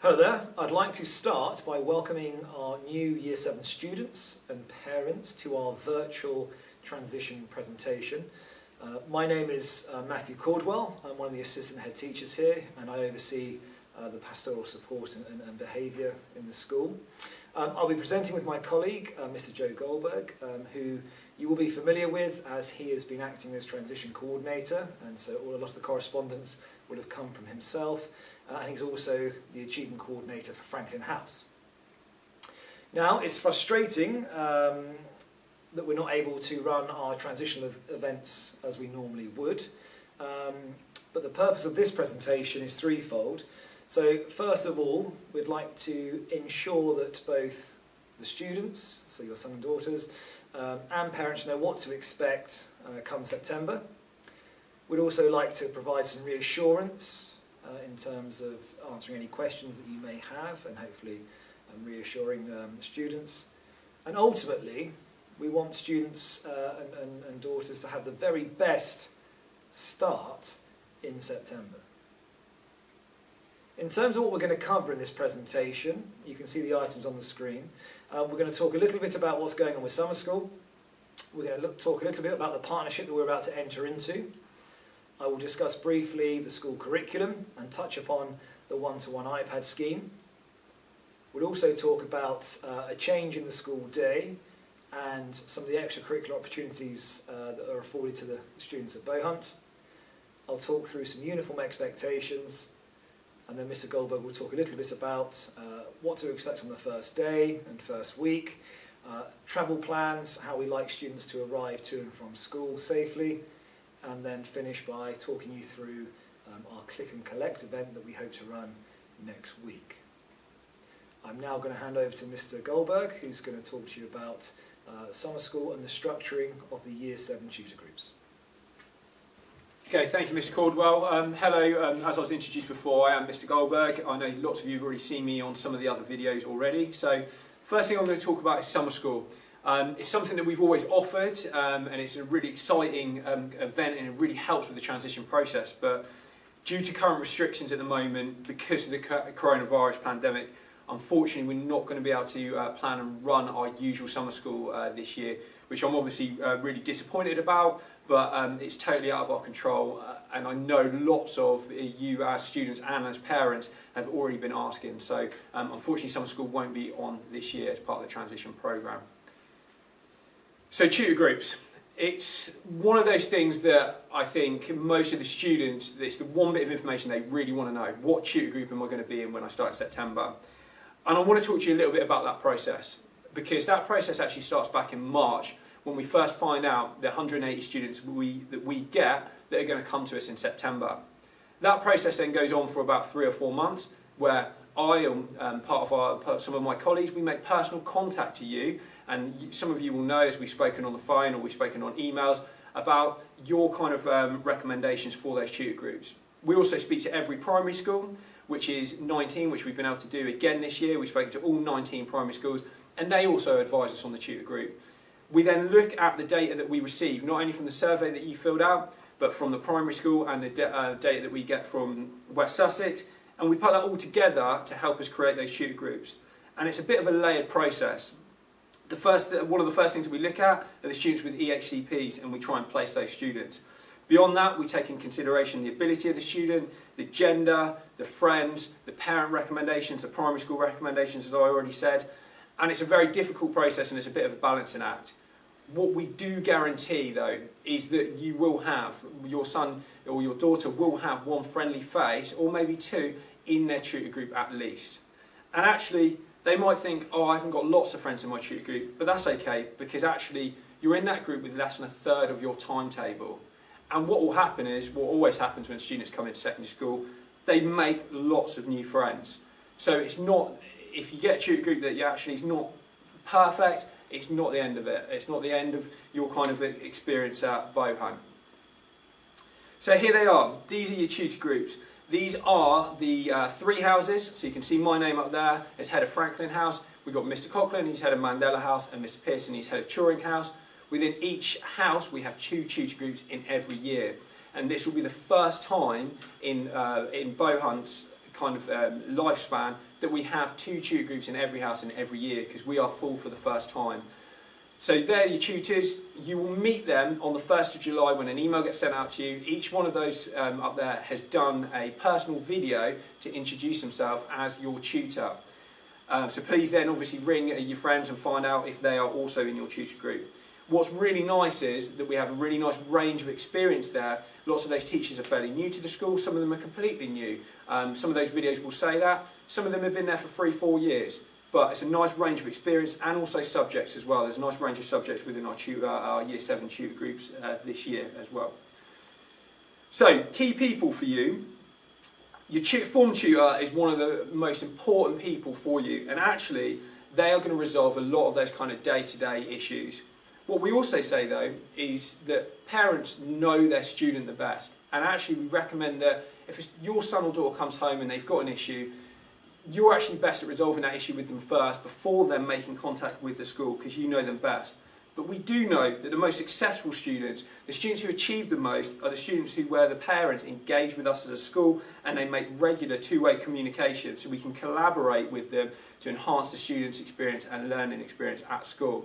Hello there. I'd like to start by welcoming our new Year 7 students and parents to our virtual transition presentation. My name is Matthew Caldwell. I'm one of the assistant head teachers here and I oversee the pastoral support and behaviour in the school. I'll be presenting with my colleague, Mr. Joe Goldberg, who you will be familiar with as he has been acting as transition coordinator, and so a lot of the correspondence will have come from himself, and he's also the achievement coordinator for Franklin House. Now, it's frustrating that we're not able to run our transitional events as we normally would, but the purpose of this presentation is threefold. So first of all, we'd like to ensure that both the students, so your son and daughters, and parents know what to expect come September. We'd also like to provide some reassurance in terms of answering any questions that you may have and hopefully reassuring students. And ultimately, we want students and daughters to have the very best start in September. In terms of what we're going to cover in this presentation, you can see the items on the screen. We're going to talk a little bit about what's going on with summer school. We're going to talk a little bit about the partnership that we're about to enter into. I will discuss briefly the school curriculum and touch upon the one-to-one iPad scheme. We'll also talk about a change in the school day and some of the extracurricular opportunities that are afforded to the students at Bohunt. I'll talk through some uniform expectations. And then Mr. Goldberg will talk a little bit about what to expect on the first day and first week, travel plans, how we like students to arrive to and from school safely, and then finish by talking you through our Click and Collect event that we hope to run next week. I'm now going to hand over to Mr. Goldberg, who's going to talk to you about summer school and the structuring of the Year 7 tutor groups. Okay, thank you, Mr. Caldwell. Hello, as I was introduced before, I am Mr. Goldberg. I know lots of you have already seen me on some of the other videos already. So, first thing I'm going to talk about is summer school. It's something that we've always offered, and it's a really exciting event, and it really helps with the transition process. But due to current restrictions at the moment, because of the coronavirus pandemic, unfortunately, we're not going to be able to plan and run our usual summer school this year, which I'm obviously really disappointed about. But it's totally out of our control, and I know lots of you as students and as parents have already been asking. So unfortunately summer school won't be on this year as part of the transition programme. So tutor groups. It's one of those things that I think most of the students, it's the one bit of information they really want to know. What tutor group am I going to be in when I start in September? And I want to talk to you a little bit about that process, because that process actually starts back in March, when we first find out the 180 students that we get that are going to come to us in September. That process then goes on for about 3 or 4 months, where I and some of my colleagues, we make personal contact to you, and some of you will know, as we've spoken on the phone or we've spoken on emails, about your kind of recommendations for those tutor groups. We also speak to every primary school, which is 19, which we've been able to do again this year. We've spoken to all 19 primary schools, and they also advise us on the tutor group. We then look at the data that we receive, not only from the survey that you filled out, but from the primary school and the data that we get from West Sussex, and we put that all together to help us create those tutor groups. And it's a bit of a layered process. One of the first things that we look at are the students with EHCPs, and we try and place those students. Beyond that, we take in consideration the ability of the student, the gender, the friends, the parent recommendations, the primary school recommendations, as I already said. And it's a very difficult process, and it's a bit of a balancing act. What we do guarantee, though, is that you will have, your son or your daughter will have one friendly face, or maybe two, in their tutor group at least. And actually, they might think, oh, I haven't got lots of friends in my tutor group, but that's okay, because actually, you're in that group with less than a third of your timetable. And what will happen is, what always happens when students come into secondary school, they make lots of new friends. So it's not, if you get a tutor group that actually is not perfect, it's not the end of it. It's not the end of your kind of experience at Bohunt. So here they are. These are your tutor groups. These are the 3 houses. So you can see my name up there as head of Franklin House. We've got Mr. Coughlin, he's head of Mandela House, and Mr. Pearson, he's head of Turing House. Within each house, we have 2 tutor groups in every year. And this will be the first time in Bohunt's kind of lifespan that we have 2 tutor groups in every house in every year because we are full for the first time. So they're your tutors. You will meet them on the 1st of July when an email gets sent out to you. Each one of those up there has done a personal video to introduce themselves as your tutor. So please then obviously ring your friends and find out if they are also in your tutor group. What's really nice is that we have a really nice range of experience there. Lots of those teachers are fairly new to the school, some of them are completely new. Some of those videos will say that. Some of them have been there for 3-4 years. But it's a nice range of experience and also subjects as well. There's a nice range of subjects within our Year 7 tutor groups this year as well. So, key people for you. Your form tutor is one of the most important people for you, and actually they are going to resolve a lot of those kind of day-to-day issues. What we also say though is that parents know their student the best, and actually we recommend that if your son or daughter comes home and they've got an issue, you're actually best at resolving that issue with them first before them making contact with the school, because you know them best. But we do know that the most successful students, the students who achieve the most, are the students where the parents engage with us as a school and they make regular two-way communication so we can collaborate with them to enhance the students' experience and learning experience at school.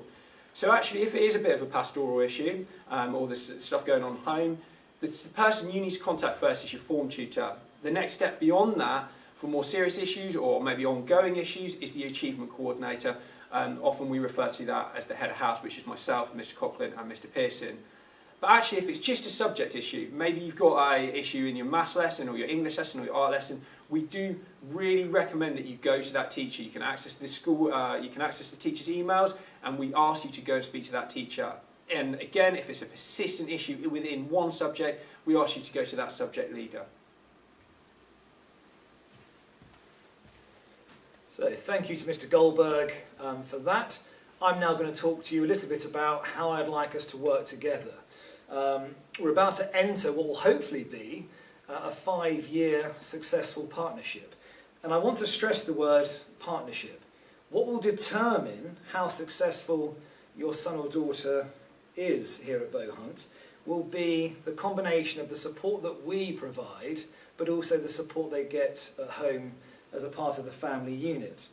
So actually, if it is a bit of a pastoral issue, or there's stuff going on at home, the person you need to contact first is your form tutor. The next step beyond that, for more serious issues or maybe ongoing issues, is the achievement coordinator. Often we refer to that as the head of house, which is myself, Mr. Coughlin and Mr. Pearson. But actually, if it's just a subject issue, maybe you've got an issue in your maths lesson or your English lesson or your art lesson, we do really recommend that you go to that teacher. You can access the school, you can access the teacher's emails, and we ask you to go and speak to that teacher. And again, if it's a persistent issue within one subject, we ask you to go to that subject leader. So thank you to Mr. Goldberg for that. I'm now going to talk to you a little bit about how I'd like us to work together. We're about to enter what will hopefully be a 5-year successful partnership. And I want to stress the word partnership. What will determine how successful your son or daughter is here at Bohunt will be the combination of the support that we provide, but also the support they get at home as a part of the family unit.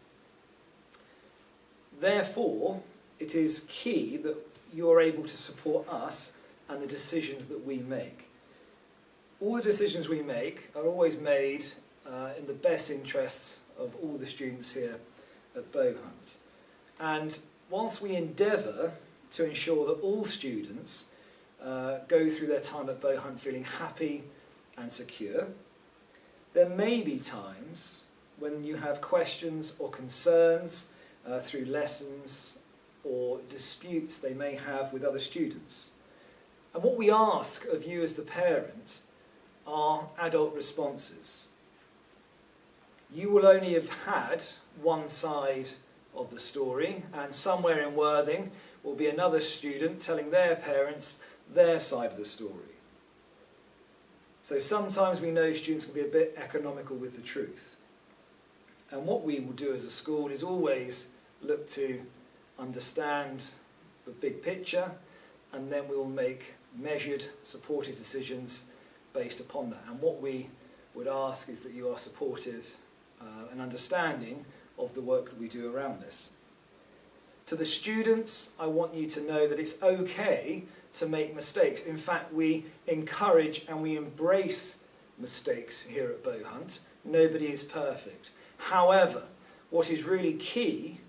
Therefore, it is key that you're able to support us and the decisions that we make. All the decisions we make are always made in the best interests of all the students here at Bohunt. And whilst we endeavour to ensure that all students go through their time at Bohunt feeling happy and secure, there may be times when you have questions or concerns through lessons or disputes they may have with other students. And what we ask of you as the parent are adult responses. You will only have had one side of the story, and somewhere in Worthing will be another student telling their parents their side of the story. So sometimes we know students can be a bit economical with the truth. And what we will do as a school is always look to understand the big picture, and then we will make measured, supportive decisions based upon that. And what we would ask is that you are supportive and understanding of the work that we do around this. To the students, I want you to know that it's okay to make mistakes. In fact, we encourage and we embrace mistakes here at Bohunt. Nobody is perfect. However, what is really key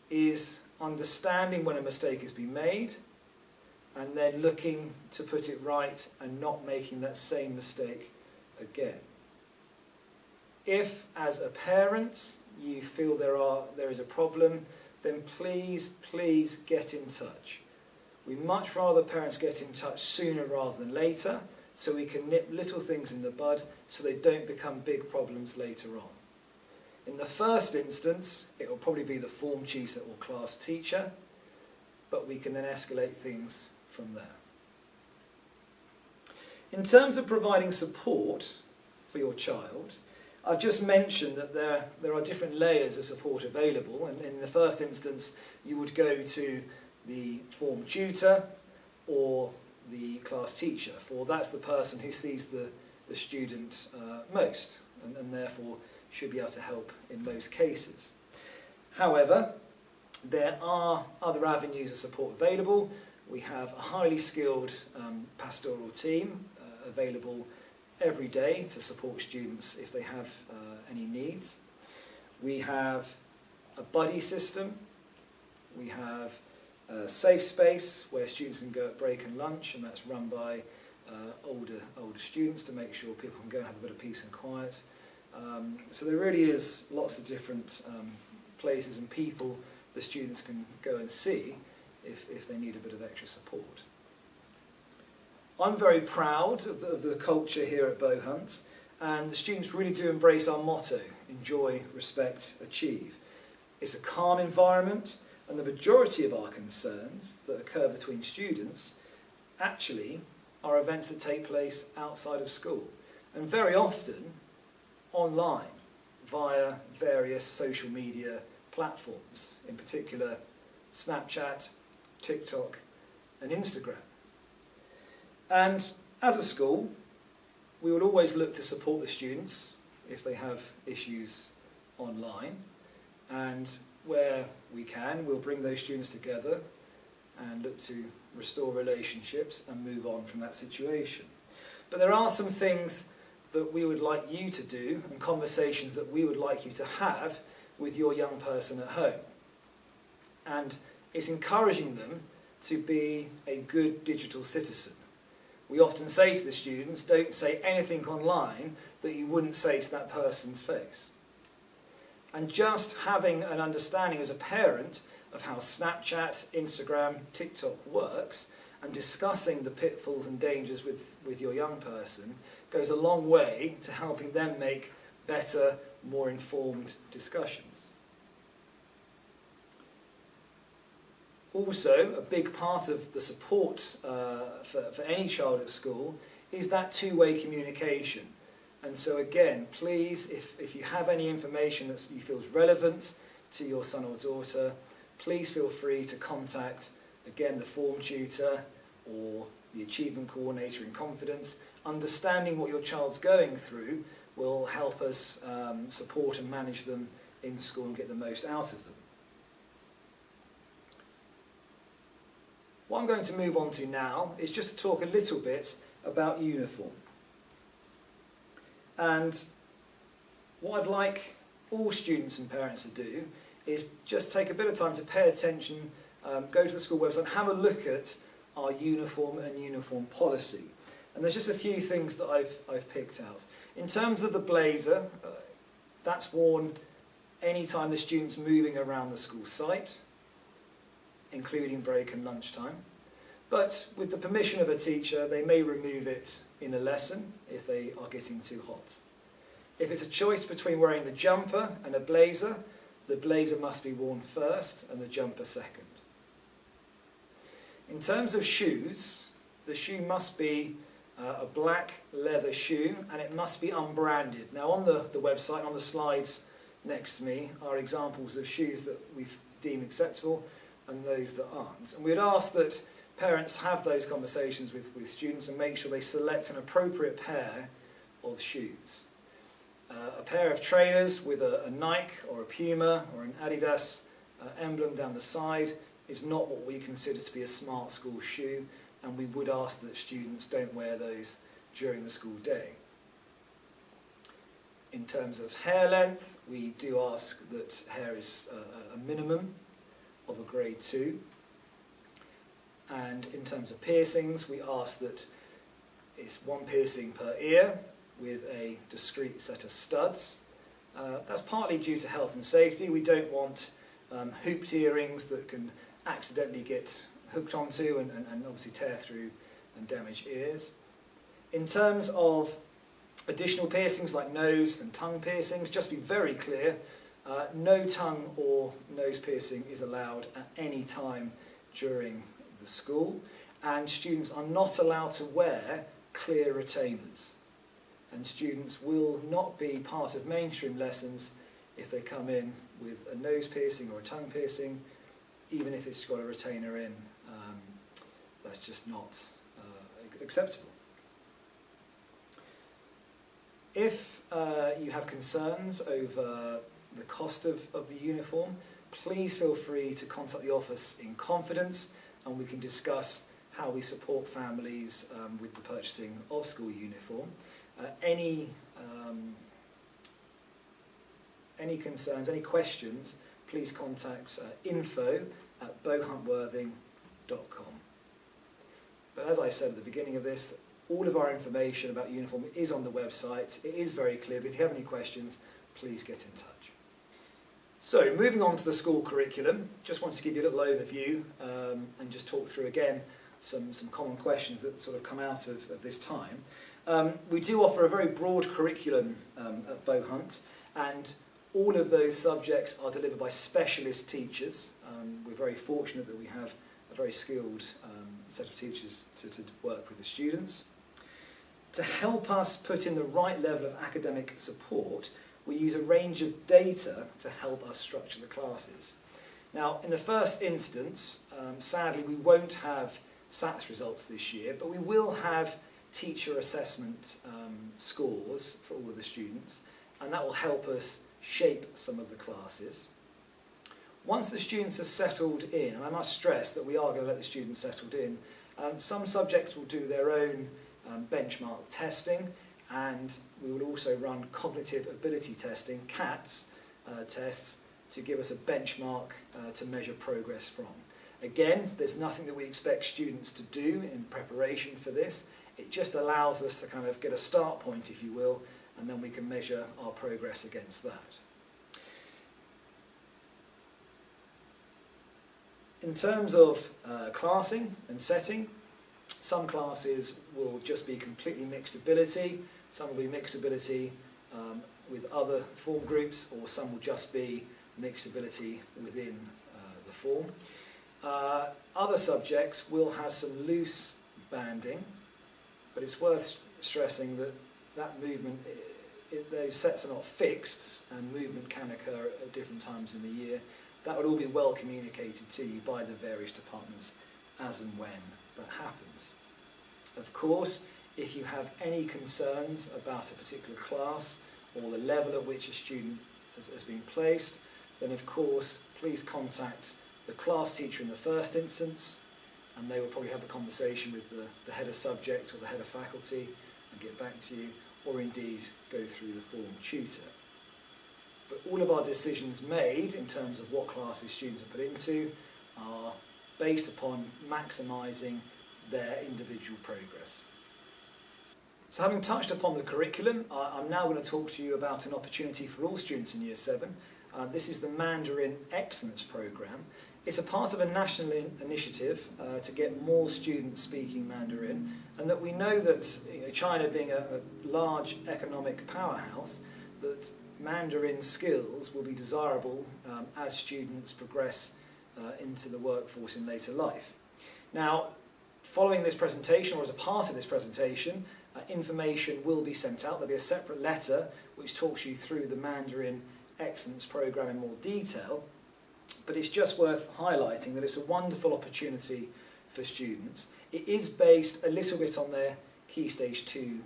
is understanding when a mistake has been made and then looking to put it right and not making that same mistake again. If, as a parent, you feel there is a problem, then please get in touch. We much rather parents get in touch sooner rather than later, so we can nip little things in the bud so they don't become big problems later on. In the first instance, it will probably be the form tutor or class teacher, but we can then escalate things from there. In terms of providing support for your child, I've just mentioned that there are different layers of support available, and in the first instance you would go to the form tutor or the class teacher, for that's the person who sees the student most and therefore should be able to help in most cases. However, there are other avenues of support available. We have a highly skilled pastoral team available every day to support students if they have any needs. We have a buddy system. We have a safe space where students can go at break and lunch, and that's run by older students to make sure people can go and have a bit of peace and quiet. So there really is lots of different places and people the students can go and see if they need a bit of extra support. I'm very proud of the culture here at Bohunt, and the students really do embrace our motto, enjoy, respect, achieve. It's a calm environment, and the majority of our concerns that occur between students actually are events that take place outside of school, and very often online via various social media platforms, in particular Snapchat, TikTok and Instagram. And as a school, we would always look to support the students if they have issues online, and where we can, we'll bring those students together and look to restore relationships and move on from that situation. But there are some things that we would like you to do and conversations that we would like you to have with your young person at home. And it's encouraging them to be a good digital citizen. We often say to the students, don't say anything online that you wouldn't say to that person's face. And just having an understanding as a parent of how Snapchat, Instagram, TikTok works, and discussing the pitfalls and dangers with your young person goes a long way to helping them make better, more informed discussions. Also, a big part of the support for any child at school is that two-way communication. And so again, please, if you have any information that you feel is relevant to your son or daughter, please feel free to contact, again, the form tutor or the achievement coordinator in confidence. Understanding what your child's going through will help us support and manage them in school and get the most out of them. What I'm going to move on to now is just to talk a little bit about uniform. And what I'd like all students and parents to do is just take a bit of time to pay attention, go to the school website and have a look at our uniform and uniform policy. And there's just a few things that I've picked out. In terms of the blazer, that's worn anytime the student's moving around the school site, including break and lunchtime. But with the permission of a teacher, they may remove it in a lesson if they are getting too hot. If it's a choice between wearing the jumper and a blazer, the blazer must be worn first and the jumper second. In terms of shoes, the shoe must be a black leather shoe and it must be unbranded. Now on the website, on the slides next to me, are examples of shoes that we deem acceptable and those that aren't. And we'd ask that parents have those conversations with students and make sure they select an appropriate pair of shoes. A pair of trainers with a Nike or a Puma or an Adidas emblem down the side is not what we consider to be a smart school shoe, and we would ask that students don't wear those during the school day. In terms of hair length, we do ask that hair is a minimum of a grade 2. And in terms of piercings, we ask that it's one piercing per ear with a discrete set of studs. That's partly due to health and safety. We don't want hooped earrings that can accidentally get hooked onto and obviously tear through and damage ears. In terms of additional piercings like nose and tongue piercings, just be very clear, no tongue or nose piercing is allowed at any time during the school, and students are not allowed to wear clear retainers. And students will not be part of mainstream lessons if they come in with a nose piercing or a tongue piercing, even if it's got a retainer in. That's just not acceptable. If you have concerns over the cost of the uniform, please feel free to contact the office in confidence, and we can discuss how we support families with the purchasing of school uniform. Any concerns, any questions, please contact info@bohuntworthing.com. But as I said at the beginning of this, all of our information about uniform is on the website. It is very clear, but if you have any questions, please get in touch. So, moving on to the school curriculum, just wanted to give you a little overview and just talk through again some common questions that sort of come out of this time. We do offer a very broad curriculum at Bohunt, and all of those subjects are delivered by specialist teachers. We're very fortunate that we have a very skilled set of teachers to work with the students. To help us put in the right level of academic support, we use a range of data to help us structure the classes. Now, in the first instance, sadly we won't have SATs results this year, but we will have teacher assessment scores for all of the students, and that will help us shape some of the classes. Once the students are settled in, and I must stress that we are going to let the students settled in, some subjects will do their own benchmark testing, and we will also run cognitive ability testing, CATS, tests, to give us a benchmark to measure progress from. Again, there's nothing that we expect students to do in preparation for this. It just allows us to kind of get a start point, if you will, and then we can measure our progress against that. In terms of classing and setting, some classes will just be completely mixed ability, some will be mixed ability with other form groups, or some will just be mixed ability within the form. Other subjects will have some loose banding, but it's worth stressing that movement, those sets are not fixed, and movement can occur at different times in the year. That would all be well communicated to you by the various departments as and when that happens. Of course, if you have any concerns about a particular class or the level at which a student has been placed, then of course please contact the class teacher in the first instance, and they will probably have a conversation with the head of subject or the head of faculty and get back to you, or indeed go through the form tutor. But all of our decisions made in terms of what classes students are put into are based upon maximising their individual progress. So having touched upon the curriculum, I'm now going to talk to you about an opportunity for all students in Year 7. This is the Mandarin Excellence programme. It's a part of a national initiative to get more students speaking Mandarin, and that we know that China being a large economic powerhouse, that Mandarin skills will be desirable as students progress into the workforce in later life. Now, following this presentation, or as a part of this presentation, information will be sent out. There'll be a separate letter which talks you through the Mandarin Excellence programme in more detail, but it's just worth highlighting that it's a wonderful opportunity for students. It is based a little bit on their Key Stage 2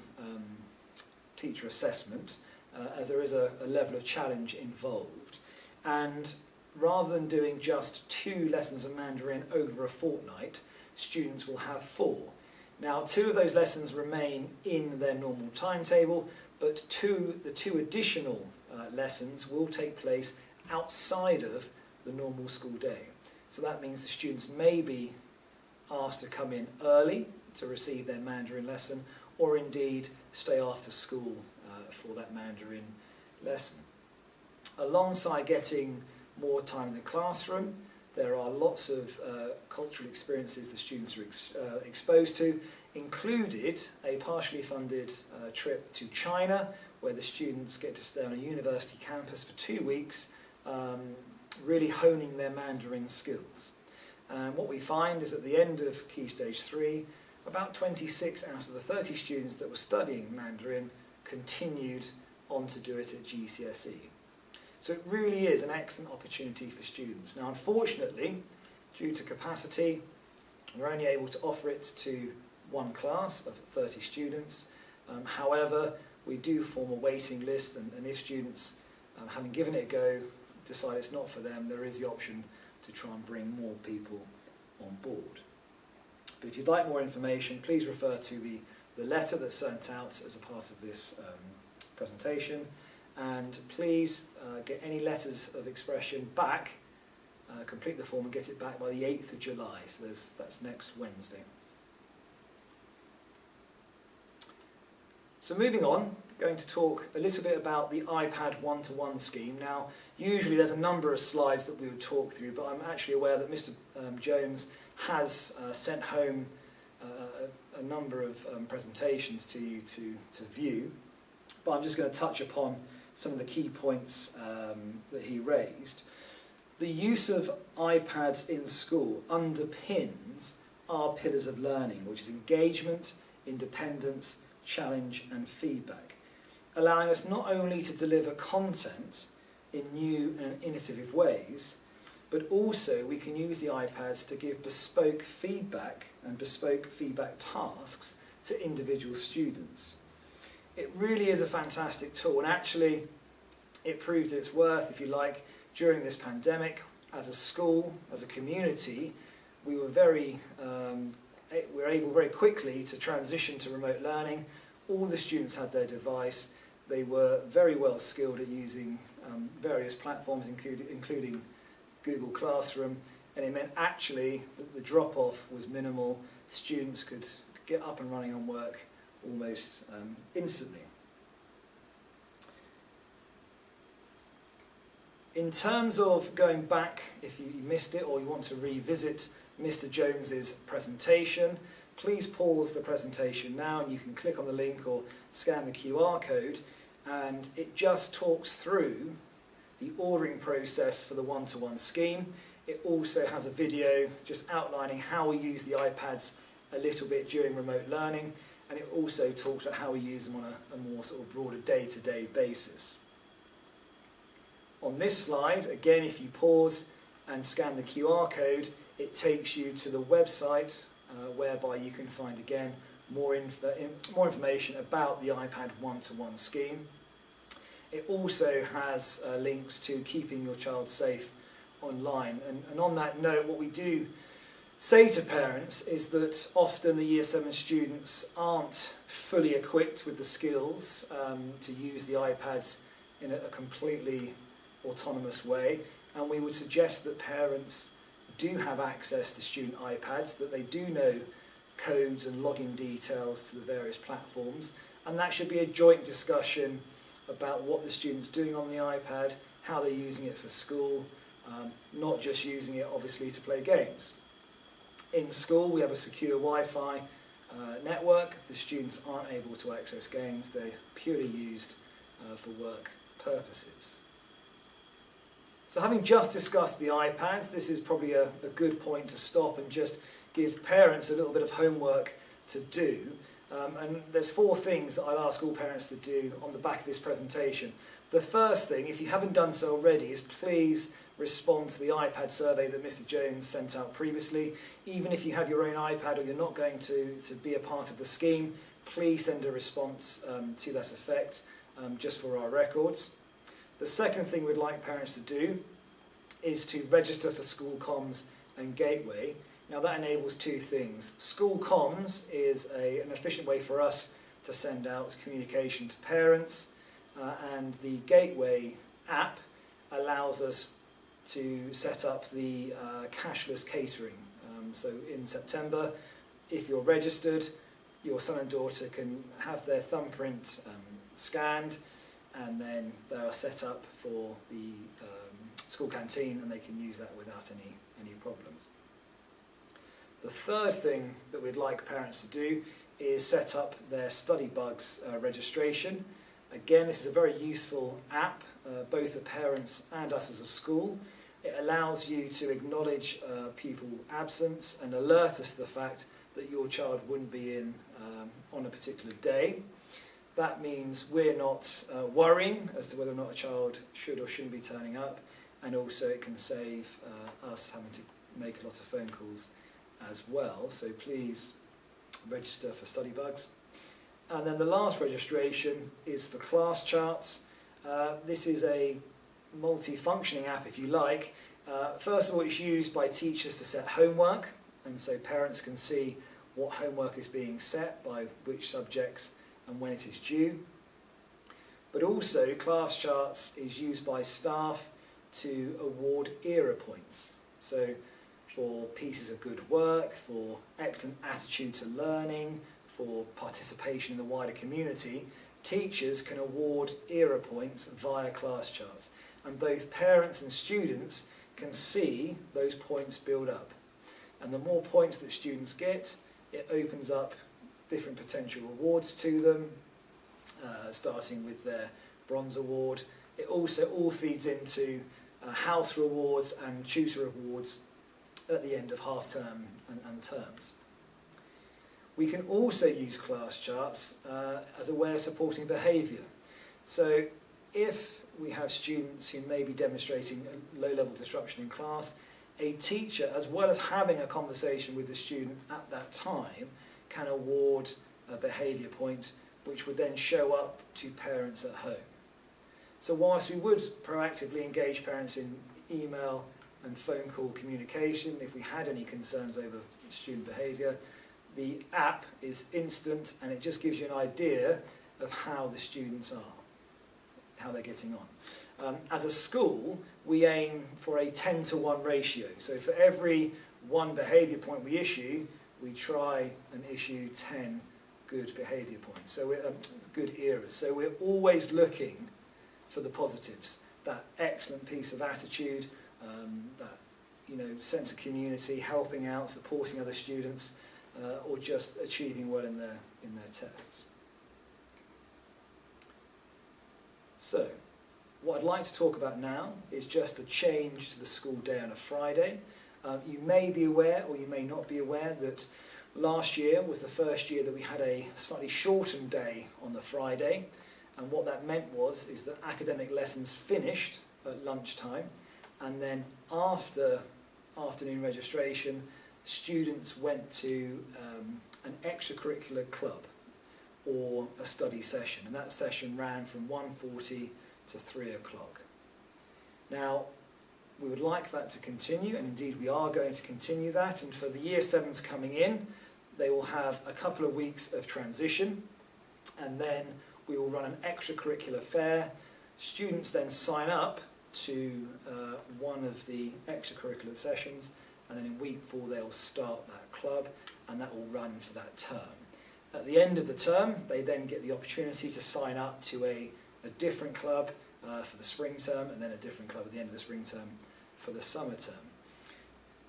teacher assessment, as there is a level of challenge involved. And rather than doing just 2 lessons of Mandarin over a fortnight, students will have 4. Now, 2 of those lessons remain in their normal timetable, but the two additional lessons will take place outside of the normal school day. So that means the students may be asked to come in early to receive their Mandarin lesson, or indeed stay after school for that Mandarin lesson. Alongside getting more time in the classroom, there are lots of cultural experiences the students are exposed to, included a partially funded trip to China, where the students get to stay on a university campus for 2 weeks, really honing their Mandarin skills. And what we find is at the end of Key Stage 3, about 26 out of the 30 students that were studying Mandarin continued on to do it at GCSE. So it really is an excellent opportunity for students. Now, unfortunately, due to capacity, we're only able to offer it to 1 class of 30 students. However, we do form a waiting list, and if students, having given it a go, decide it's not for them, there is the option to try and bring more people on board. But if you'd like more information, please refer to the letter that's sent out as a part of this presentation, and please get any letters of expression back, complete the form and get it back by the 8th of July, so that's next Wednesday. So moving on, going to talk a little bit about the iPad one-to-one scheme. Now, usually there's a number of slides that we would talk through, but I'm actually aware that Mr. Jones has sent home a number of presentations to you to view, but I'm just going to touch upon some of the key points that he raised. The use of iPads in school underpins our pillars of learning, which is engagement, independence, challenge and feedback, allowing us not only to deliver content in new and innovative ways, but also we can use the iPads to give bespoke feedback and bespoke feedback tasks to individual students. It really is a fantastic tool, and actually it proved its worth, if you like, during this pandemic. As a school, as a community, we were able very quickly to transition to remote learning. All the students had their device. They were very well skilled at using various platforms, including Google Classroom, and it meant actually that the drop-off was minimal. Students could get up and running on work almost instantly. In terms of going back, if you missed it or you want to revisit Mr. Jones's presentation, please pause the presentation now and you can click on the link or scan the QR code, and it just talks through the ordering process for the one-to-one scheme. It also has a video just outlining how we use the iPads a little bit during remote learning, and it also talks about how we use them on a more sort of broader day-to-day basis. On this slide, again, if you pause and scan the QR code, it takes you to the website whereby you can find, again, more information about the iPad one-to-one scheme. It also has links to keeping your child safe online. And on that note, what we do say to parents is that often the Year 7 students aren't fully equipped with the skills to use the iPads in a completely autonomous way, and we would suggest that parents do have access to student iPads, that they do know codes and login details to the various platforms, and that should be a joint discussion about what the student's doing on the iPad, how they're using it for school, not just using it obviously to play games. In school we have a secure Wi-Fi network. The students aren't able to access games, they're purely used for work purposes. So having just discussed the iPads, this is probably a good point to stop and just give parents a little bit of homework to do. And there's 4 things that I'll ask all parents to do on the back of this presentation. The first thing, if you haven't done so already, is please respond to the iPad survey that Mr. Jones sent out previously. Even if you have your own iPad or you're not going to be a part of the scheme, please send a response to that effect, just for our records. The second thing we'd like parents to do is to register for School Comms and Gateway. Now that enables 2 things. School Comms is an efficient way for us to send out communication to parents, and the Gateway app allows us to set up the cashless catering. So in September, if you're registered, your son and daughter can have their thumbprint scanned, and then they are set up for the school canteen, and they can use that without any problems. The third thing that we'd like parents to do is set up their Study Bugs registration. Again, this is a very useful app, both for parents and us as a school. It allows you to acknowledge pupil absence and alert us to the fact that your child wouldn't be in on a particular day. That means we're not worrying as to whether or not a child should or shouldn't be turning up, and also it can save us having to make a lot of phone calls as well. So please register for Study Bugs. And then the last registration is for class charts. This is a multi-functioning app, if you like. First of all, it's used by teachers to set homework, and so parents can see what homework is being set by which subjects and when it is due. But also, class charts is used by staff to award ERA points. So for pieces of good work, for excellent attitude to learning, for participation in the wider community, teachers can award ERA points via class charts. And both parents and students can see those points build up. And the more points that students get, it opens up different potential awards to them, starting with their bronze award. It also all feeds into house rewards and tutor awards at the end of half term and terms. We can also use class charts as a way of supporting behaviour. So if we have students who may be demonstrating a low-level disruption in class, a teacher, as well as having a conversation with the student at that time, can award a behaviour point which would then show up to parents at home. So whilst we would proactively engage parents in email and phone call communication if we had any concerns over student behaviour, the app is instant and it just gives you an idea of how the students are, how they're getting on. As a school, we aim for a 10-to-1 ratio. So for every one behaviour point we issue, we try and issue 10 good behaviour points, so we're good eras. So we're always looking for the positives, that excellent piece of attitude, that sense of community, helping out, supporting other students, or just achieving well in their tests. So, what I'd like to talk about now is just the change to the school day on a Friday. You may be aware, or you may not be aware, that last year was the first year that we had a slightly shortened day on the Friday, and what that meant is that academic lessons finished at lunchtime, and then after afternoon registration, students went to an extracurricular club or a study session, and that session ran from 1:40 to 3 o'clock. Now, we would like that to continue, and indeed we are going to continue that, and for the Year 7s coming in, they will have a couple of weeks of transition, and then we will run an extracurricular fair. Students then sign up to one of the extracurricular sessions, and then in week 4 they'll start that club, and that will run for that term. At the end of the term, they then get the opportunity to sign up to a different club for the spring term, and then a different club at the end of the spring term for the summer term.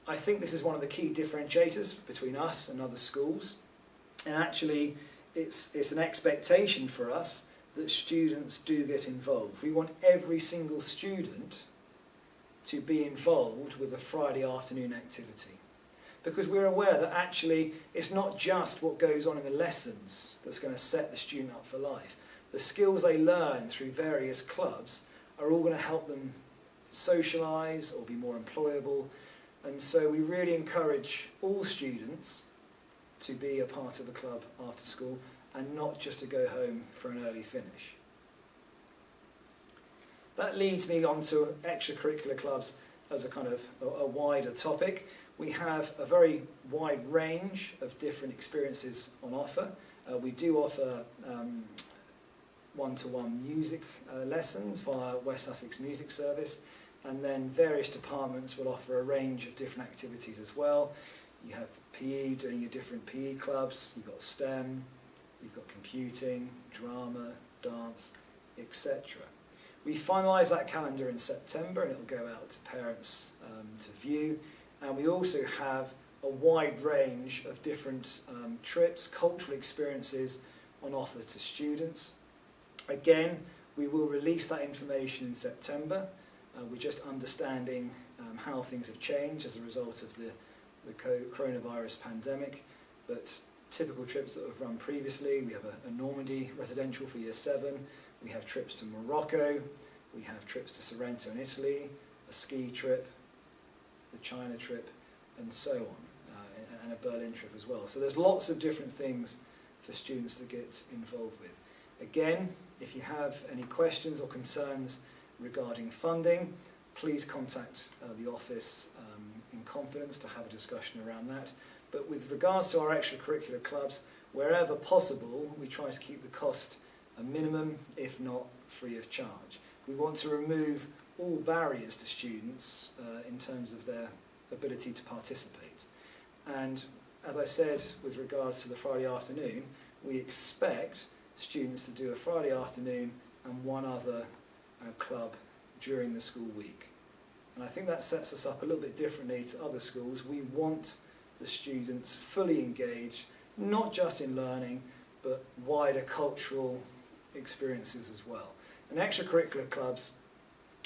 I think this is one of the key differentiators between us and other schools, and actually it's an expectation for us that students do get involved. We want every single student to be involved with a Friday afternoon activity, because we're aware that actually it's not just what goes on in the lessons that's going to set the student up for life. The skills they learn through various clubs are all going to help them socialise or be more employable, and so we really encourage all students to be a part of a club after school and not just to go home for an early finish. That leads me on to extracurricular clubs as a kind of a wider topic. We have a very wide range of different experiences on offer. We do offer one-to-one music lessons via West Sussex Music Service, and then various departments will offer a range of different activities as well. You have PE, doing your different PE clubs, you've got STEM, you've got computing, drama, dance, etc. We finalise that calendar in September, and it will go out to parents to view, and we also have a wide range of different trips, cultural experiences on offer to students. Again, we will release that information in September. We're just understanding how things have changed as a result of the coronavirus pandemic, but typical trips that have run previously, we have a Normandy residential for Year 7, we have trips to Morocco, we have trips to Sorrento in Italy, a ski trip, the China trip, and so on, and a Berlin trip as well. So there's lots of different things for students to get involved with. Again, if you have any questions or concerns regarding funding, please contact the office in confidence to have a discussion around that. But with regards to our extracurricular clubs, wherever possible, we try to keep the cost a minimum, if not free of charge. We want to remove all barriers to students in terms of their ability to participate. And as I said, with regards to the Friday afternoon, we expect students to do a Friday afternoon and one other club during the school week. And I think that sets us up a little bit differently to other schools. We want the students fully engaged, not just in learning, but wider cultural experiences as well. And extracurricular clubs,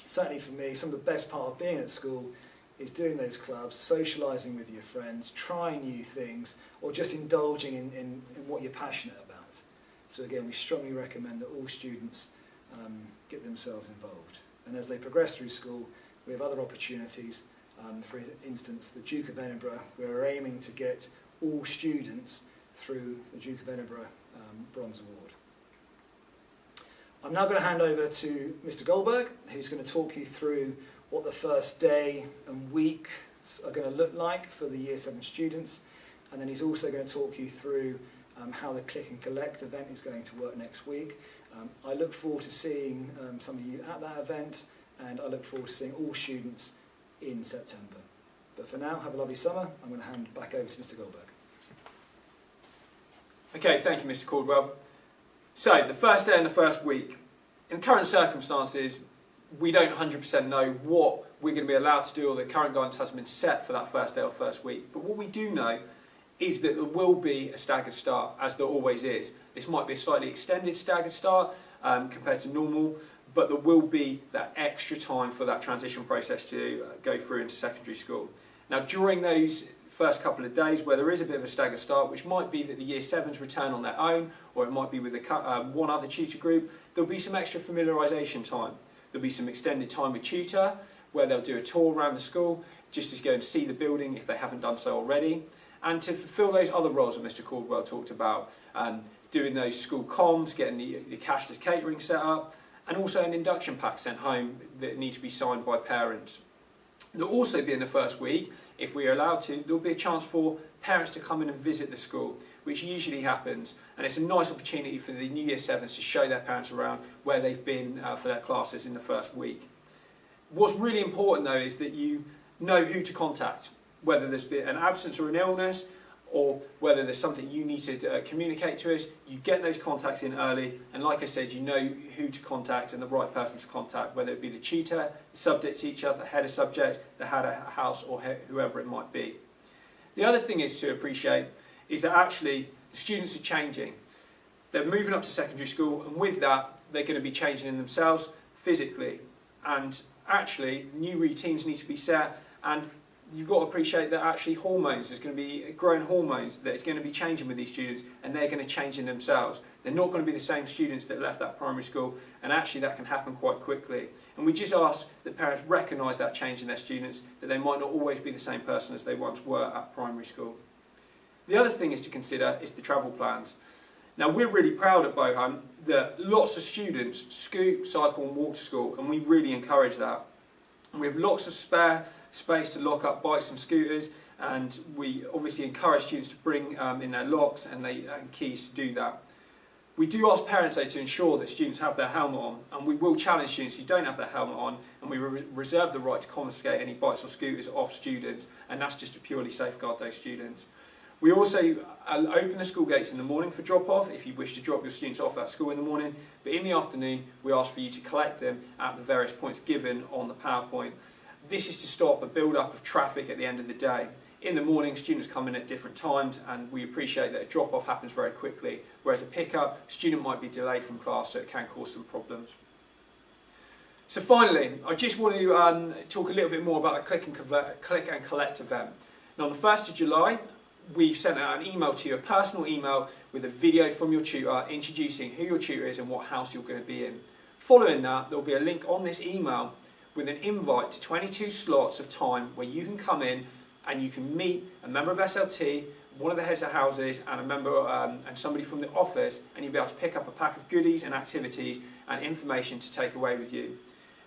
certainly for me, some of the best part of being at school is doing those clubs, socialising with your friends, trying new things, or just indulging in what you're passionate about. So again, we strongly recommend that all students get themselves involved. And as they progress through school, we have other opportunities. For instance, the Duke of Edinburgh, we're aiming to get all students through the Duke of Edinburgh Bronze Award. I'm now going to hand over to Mr. Goldberg, who's going to talk you through what the first day and week are going to look like for the Year 7 students, and then he's also going to talk you through how the Click and Collect event is going to work next week. I look forward to seeing some of you at that event, and I look forward to seeing all students in September. But for now, have a lovely summer. I'm going to hand back over to Mr. Goldberg. Okay, thank you, Mr. Caldwell. So, the first day and the first week. In current circumstances, we don't 100% know what we're going to be allowed to do, or the current guidance hasn't been set for that first day or first week. But what we do know is that there will be a staggered start, as there always is. This might be a slightly extended staggered start compared to normal, but there will be that extra time for that transition process to go through into secondary school. Now, during those first couple of days where there is a bit of a staggered start, which might be that the Year 7s return on their own, or it might be with one other tutor group, there'll be some extra familiarisation time. There'll be some extended time with tutor, where they'll do a tour around the school, just to go and see the building if they haven't done so already, and to fulfil those other roles that Mr. Caldwell talked about, doing those school comms, getting the cashless catering set up, and also an induction pack sent home that need to be signed by parents. There'll also be in the first week, if we are allowed to, there'll be a chance for parents to come in and visit the school, which usually happens, and it's a nice opportunity for the new Year 7s to show their parents around where they've been for their classes in the first week. What's really important though is that you know who to contact, whether there's been an absence or an illness, or whether there's something you need to communicate to us. You get those contacts in early, and like I said, you know who to contact and the right person to contact, whether it be the tutor, the subject teacher, the head of subject, the head of house, or whoever it might be. The other thing is to appreciate is that actually the students are changing. They're moving up to secondary school, and with that they're going to be changing in themselves physically, and actually new routines need to be set, and you've got to appreciate that actually hormones, there's going to be growing hormones that are going to be changing with these students, and they're going to change in themselves. They're not going to be the same students that left that primary school, and actually that can happen quite quickly. And we just ask that parents recognise that change in their students, that they might not always be the same person as they once were at primary school. The other thing is to consider is the travel plans. Now, we're really proud at Bohunt that lots of students scoot, cycle and walk to school, and we really encourage that. We have lots of spare space to lock up bikes and scooters, and we obviously encourage students to bring in their locks and keys to do that. We do ask parents though to ensure that students have their helmet on, and we will challenge students who don't have their helmet on, and we reserve the right to confiscate any bikes or scooters off students, and that's just to purely safeguard those students. We also open the school gates in the morning for drop-off if you wish to drop your students off at school in the morning, but in the afternoon we ask for you to collect them at the various points given on the PowerPoint. This is to stop a build-up of traffic at the end of the day. In the morning, students come in at different times, and we appreciate that a drop-off happens very quickly, whereas a pick-up, a student might be delayed from class, so it can cause some problems. So finally, I just want to talk a little bit more about the Click and Collect event. Now, on the 1st of July, we've sent out an email to you, a personal email with a video from your tutor introducing who your tutor is and what house you're going to be in. Following that, there will be a link on this email with an invite to 22 slots of time where you can come in and you can meet a member of SLT, one of the heads of houses and a member and somebody from the office, and you'll be able to pick up a pack of goodies and activities and information to take away with you.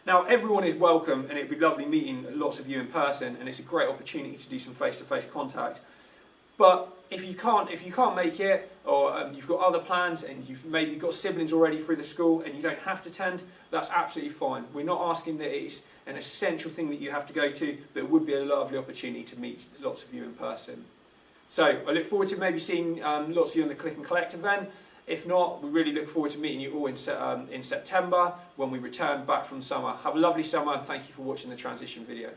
Now, everyone is welcome, and it'd be lovely meeting lots of you in person, and it's a great opportunity to do some face-to-face contact. But if you can't make it, or you've got other plans, and you've maybe got siblings already through the school, and you don't have to attend, that's absolutely fine. We're not asking that it's an essential thing that you have to go to, but it would be a lovely opportunity to meet lots of you in person. So I look forward to maybe seeing lots of you on the Click and Collect event. If not, we really look forward to meeting you all in September when we return back from summer. Have a lovely summer, and thank you for watching the transition video.